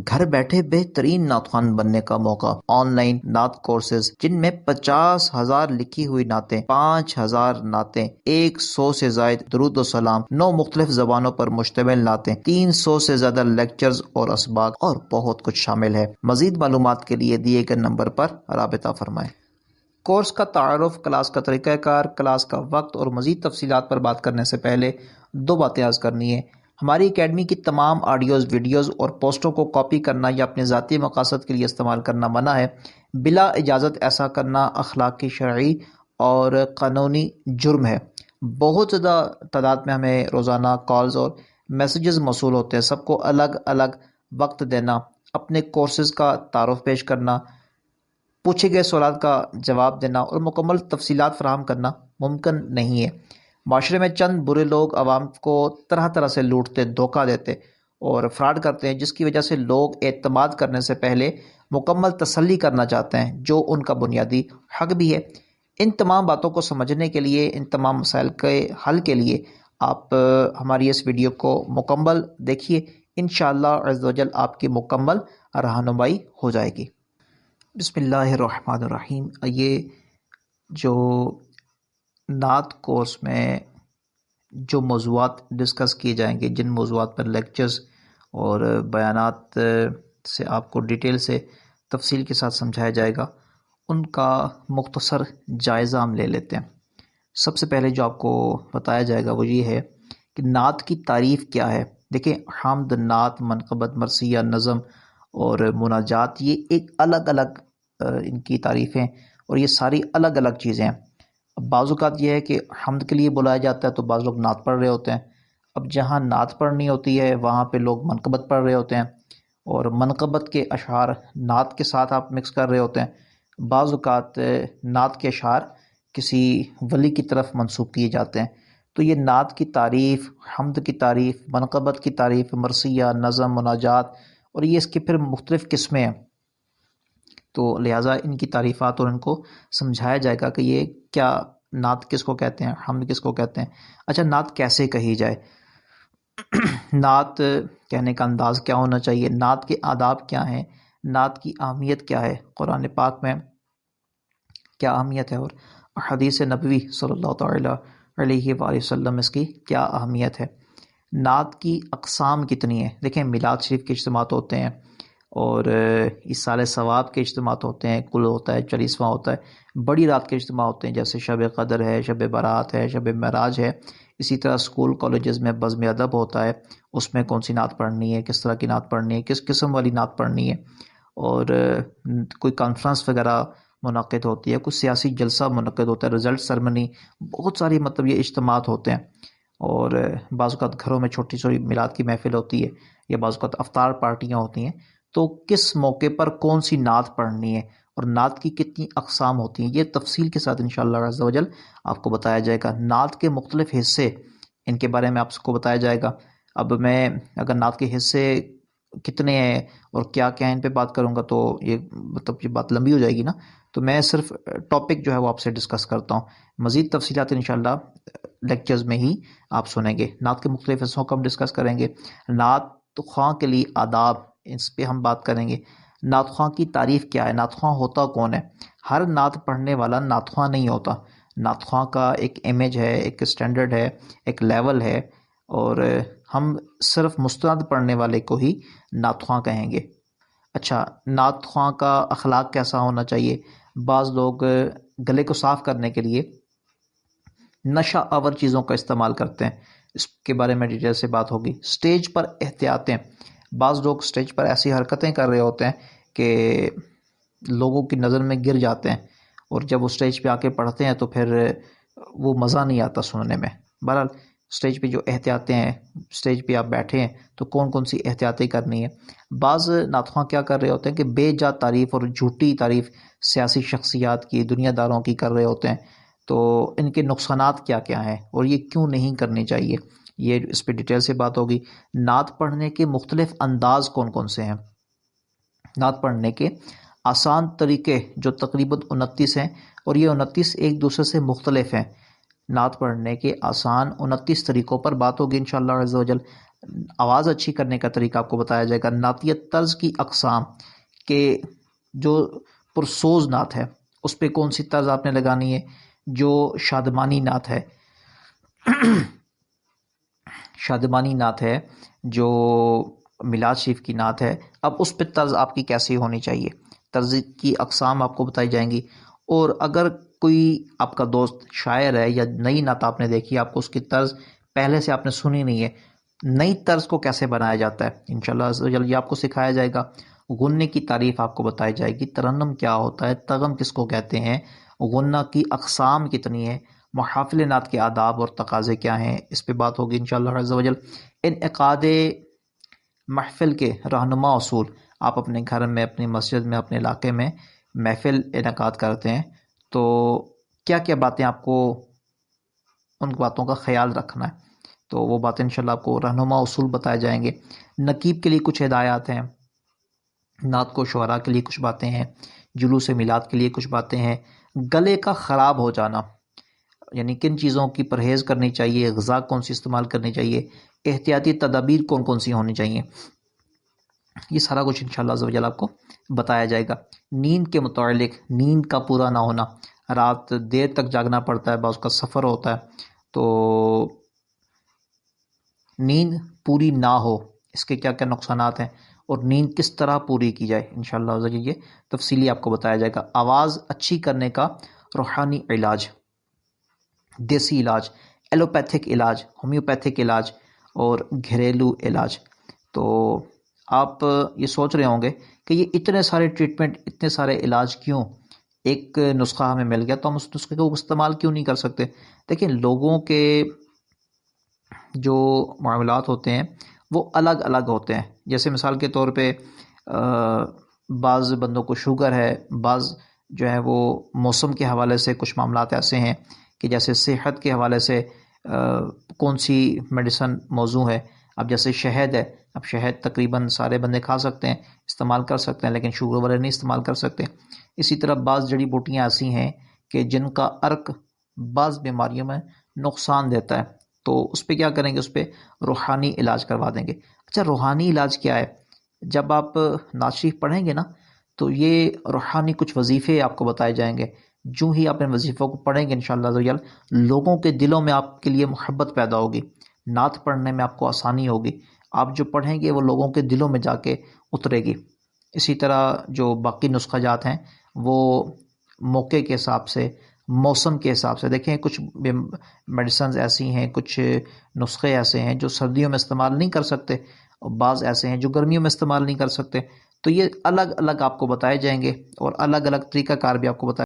گھر بیٹھے بہترین نعت خوان بننے کا موقع۔ آن لائن نعت کورسز جن میں 50,000 لکھی ہوئی نعتیں، 5,000 نعتیں، 100 سے زائد درود و سلام، 9 مختلف زبانوں پر مشتمل نعتیں، 300 سے زیادہ لیکچرز اور اسباق اور بہت کچھ شامل ہے۔ مزید معلومات کے لیے دیے گئے نمبر پر رابطہ فرمائیں۔ کورس کا تعارف، کلاس کا طریقہ کار، کلاس کا وقت اور مزید تفصیلات پر بات کرنے سے پہلے 2 باتیں عرض کرنی ہے۔ ہماری اکیڈمی کی تمام آڈیوز، ویڈیوز اور پوسٹوں کو کاپی کرنا یا اپنے ذاتی مقاصد کے لیے استعمال کرنا منع ہے۔ بلا اجازت ایسا کرنا اخلاقی، شرعی اور قانونی جرم ہے۔ بہت زیادہ تعداد میں ہمیں روزانہ کالز اور میسیجز موصول ہوتے ہیں۔ سب کو الگ الگ وقت دینا، اپنے کورسز کا تعارف پیش کرنا، پوچھے گئے سوالات کا جواب دینا اور مکمل تفصیلات فراہم کرنا ممکن نہیں ہے۔ معاشرے میں چند برے لوگ عوام کو طرح طرح سے لوٹتے، دھوکہ دیتے اور فراڈ کرتے ہیں، جس کی وجہ سے لوگ اعتماد کرنے سے پہلے مکمل تسلی کرنا چاہتے ہیں، جو ان کا بنیادی حق بھی ہے۔ ان تمام باتوں کو سمجھنے کے لیے، ان تمام مسائل کے حل کے لیے آپ ہماری اس ویڈیو کو مکمل دیکھیے۔ انشاءاللہ عز و جل آپ کی مکمل رہنمائی ہو جائے گی۔ بسم اللہ الرحمن الرحیم۔ یہ جو نعت کورس میں جو موضوعات ڈسکس کیے جائیں گے، جن موضوعات پر لیکچرز اور بیانات سے آپ کو ڈیٹیل سے تفصیل کے ساتھ سمجھایا جائے گا، ان کا مختصر جائزہ ہم لے لیتے ہیں۔ سب سے پہلے جو آپ کو بتایا جائے گا وہ یہ ہے کہ نعت کی تعریف کیا ہے۔ دیکھیں، حمد، نعت، منقبت، مرثیہ، نظم اور مناجات، یہ ایک الگ الگ ان کی تعریفیں اور یہ ساری الگ الگ چیزیں ہیں۔ اب بعض اوقات یہ ہے کہ حمد کے لیے بلایا جاتا ہے تو بعض لوگ نعت پڑھ رہے ہوتے ہیں۔ اب جہاں نعت پڑھنی ہوتی ہے وہاں پہ لوگ منقبت پڑھ رہے ہوتے ہیں، اور منقبت کے اشعار نعت کے ساتھ آپ مکس کر رہے ہوتے ہیں۔ بعض اوقات نعت کے اشعار کسی ولی کی طرف منسوب کیے جاتے ہیں۔ تو یہ نعت کی تعریف، حمد کی تعریف، منقبت کی تعریف، مرثیہ، نظم، مناجات، اور یہ اس کی پھر مختلف قسمیں ہیں۔ تو لہٰذا ان کی تعریفات اور ان کو سمجھایا جائے گا کہ یہ کیا، نعت کس کو کہتے ہیں، حمد کس کو کہتے ہیں۔ اچھا، نعت کیسے کہی جائے، نعت کہنے کا انداز کیا ہونا چاہیے، نعت کے آداب کیا ہیں، نعت کی اہمیت کیا ہے، قرآن پاک میں کیا اہمیت ہے، اور حدیث نبوی صلی اللہ تعالی علیہ وآلہ وسلم اس کی کیا اہمیت ہے۔ نعت کی اقسام کتنی ہیں۔ دیکھیں، میلاد شریف کے اجتماعات ہوتے ہیں اور ایصال ثواب کے اجتماعات ہوتے ہیں، کل ہوتا ہے 40واں ہوتا ہے۔ بڑی رات کے اجتماع ہوتے ہیں، جیسے شب قدر ہے، شب برات ہے، شب معراج ہے۔ اسی طرح اسکول کالجز میں بزم ادب ہوتا ہے، اس میں کون سی نعت پڑھنی ہے، کس طرح کی نعت پڑھنی ہے، کس قسم والی نعت پڑھنی ہے، اور کوئی کانفرنس وغیرہ منعقد ہوتی ہے، کوئی سیاسی جلسہ منعقد ہوتا ہے، رزلٹ سرمنی، بہت ساری یہ اجتماعات ہوتے ہیں۔ اور بعض اوقات گھروں میں چھوٹی چھوٹی میلاد کی محفل ہوتی ہے، یا بعض اوقات افطار پارٹیاں ہوتی ہیں۔ تو کس موقع پر کون سی نعت پڑھنی ہے اور نعت کی کتنی اقسام ہوتی ہیں، یہ تفصیل کے ساتھ انشاءاللہ عز و جل آپ کو بتایا جائے گا۔ نعت کے مختلف حصے، ان کے بارے میں آپ کو بتایا جائے گا۔ اب میں اگر نعت کے حصے کتنے ہیں اور کیا کیا ان پہ بات کروں گا تو یہ بات لمبی ہو جائے گی نا، تو میں صرف ٹاپک جو ہے وہ آپ سے ڈسکس کرتا ہوں۔ مزید تفصیلات انشاءاللہ لیکچرز میں ہی آپ سنیں گے۔ نعت کے مختلف حصوں کو ہم ڈسکس کریں گے۔ نعت خواں کے لیے آداب، اس پہ ہم بات کریں گے۔ نعت خواں کی تعریف کیا ہے، نعت خواں ہوتا کون ہے۔ ہر نعت پڑھنے والا نعت خواں نہیں ہوتا۔ نعت خواں کا ایک امیج ہے، ایک اسٹینڈرڈ ہے، ایک لیول ہے، اور ہم صرف مستند پڑھنے والے کو ہی نعت خواں کہیں گے۔ اچھا، نعت خواں کا اخلاق کیسا ہونا چاہیے۔ بعض لوگ گلے کو صاف کرنے کے لیے نشہ آور چیزوں کا استعمال کرتے ہیں، اس کے بارے میں ڈیٹیل سے بات ہوگی۔ سٹیج پر احتیاطیں، بعض لوگ سٹیج پر ایسی حرکتیں کر رہے ہوتے ہیں کہ لوگوں کی نظر میں گر جاتے ہیں، اور جب وہ سٹیج پہ آ کے پڑھتے ہیں تو پھر وہ مزہ نہیں آتا سننے میں۔ بہرحال سٹیج پہ جو احتیاطیں ہیں، سٹیج پہ آپ بیٹھے ہیں تو کون کون سی احتیاطیں کرنی ہے۔ بعض نعت خواں کیا کر رہے ہوتے ہیں کہ بے جا تعریف اور جھوٹی تعریف سیاسی شخصیات کی، دنیا داروں کی کر رہے ہوتے ہیں۔ تو ان کے نقصانات کیا کیا ہیں اور یہ کیوں نہیں کرنی چاہیے، یہ اس پہ ڈیٹیل سے بات ہوگی۔ نعت پڑھنے کے مختلف انداز کون کون سے ہیں۔ نعت پڑھنے کے آسان طریقے جو تقریباً 29 ہیں، اور یہ 29 ایک دوسرے سے مختلف ہیں۔ نعت پڑھنے کے آسان 29 طریقوں پر بات ہوگی انشاءاللہ عز و جل۔ آواز اچھی کرنے کا طریقہ آپ کو بتایا جائے گا، نعتیت طرز کی اقسام کہ جو پرسوز نعت ہے اس پہ کون سی طرز آپ نے لگانی ہے، جو شادمانی نعت ہے شادمانی نعت ہے، جو میلاد شریف کی نعت ہے، اب اس پہ طرز آپ کی کیسی ہونی چاہیے، طرز کی اقسام آپ کو بتائی جائیں گی۔ اور اگر کوئی آپ کا دوست شاعر ہے یا نئی نعت آپ نے دیکھی، آپ کو اس کی طرز پہلے سے آپ نے سنی نہیں ہے، نئی طرز کو کیسے بنایا جاتا ہے انشاءاللہ عز و جل یہ آپ کو سکھایا جائے گا۔ غنے کی تعریف آپ کو بتائی جائے گی، ترنم کیا ہوتا ہے، تغم کس کو کہتے ہیں، غنہ کی اقسام کتنی ہے، محافل نعت کے آداب اور تقاضے کیا ہیں، اس پہ بات ہوگی انشاءاللہ عز و جل۔ انعقاد محفل کے رہنما اصول، آپ اپنے گھر میں، اپنی مسجد میں، اپنے علاقے میں محفل انعقاد کرتے ہیں تو کیا کیا باتیں آپ کو ان باتوں کا خیال رکھنا ہے، تو وہ باتیں انشاءاللہ آپ کو رہنما اصول بتائے جائیں گے۔ نقیب کے لیے کچھ ہدایات ہیں، نعت کو شعراء کے لیے کچھ باتیں ہیں، جلوس میلاد کے لیے کچھ باتیں ہیں، گلے کا خراب ہو جانا یعنی کن چیزوں کی پرہیز کرنی چاہیے، غذا کون سی استعمال کرنی چاہیے، احتیاطی تدابیر کون کون سی ہونی چاہیے، یہ سارا کچھ انشاءاللہ عز و جل آپ کو بتایا جائے گا۔ نیند کے متعلق، نیند کا پورا نہ ہونا، رات دیر تک جاگنا پڑتا ہے، بعض کا سفر ہوتا ہے، تو نیند پوری نہ ہو اس کے کیا کیا نقصانات ہیں، اور نیند کس طرح پوری کی جائے انشاءاللہ عز و جل یہ تفصیلی آپ کو بتایا جائے گا۔ آواز اچھی کرنے کا روحانی علاج، دیسی علاج، ایلوپیتھک علاج، ہومیوپیتھک علاج اور گھریلو علاج۔ تو آپ یہ سوچ رہے ہوں گے کہ یہ اتنے سارے ٹریٹمنٹ، اتنے سارے علاج کیوں، ایک نسخہ ہمیں مل گیا تو ہم اس نسخے کو استعمال کیوں نہیں کر سکتے؟ دیکھیں لوگوں کے جو معاملات ہوتے ہیں وہ الگ الگ ہوتے ہیں، جیسے مثال کے طور پہ بعض بندوں کو شوگر ہے، بعض جو ہے وہ موسم کے حوالے سے کچھ معاملات ایسے ہیں کہ جیسے صحت کے حوالے سے کون سی میڈیسن موزوں ہے، اب جیسے شہد ہے، اب شہد تقریباً سارے بندے کھا سکتے ہیں، استعمال کر سکتے ہیں، لیکن شوگر والے نہیں استعمال کر سکتے۔ اسی طرح بعض جڑی بوٹیاں ایسی ہیں کہ جن کا عرق بعض بیماریوں میں نقصان دیتا ہے، تو اس پہ کیا کریں گے، اس پہ روحانی علاج کروا دیں گے۔ اچھا روحانی علاج کیا ہے؟ جب آپ نعت شریف پڑھیں گے نا تو یہ روحانی کچھ وظیفے آپ کو بتائے جائیں گے، جو ہی آپ ان وظیفوں کو پڑھیں گے انشاءاللہ عز و جل لوگوں کے دلوں میں آپ کے لیے محبت پیدا ہوگی، نعت پڑھنے میں آپ کو آسانی ہوگی، آپ جو پڑھیں گے وہ لوگوں کے دلوں میں جا کے اترے گی۔ اسی طرح جو باقی نسخہ جات ہیں وہ موقع کے حساب سے، موسم کے حساب سے، دیکھیں کچھ میڈیسنز ایسی ہیں، کچھ نسخے ایسے ہیں جو سردیوں میں استعمال نہیں کر سکتے، اور بعض ایسے ہیں جو گرمیوں میں استعمال نہیں کر سکتے، تو یہ الگ الگ آپ کو بتائے جائیں گے اور الگ الگ طریقہ کار بھی آپ کو بتائے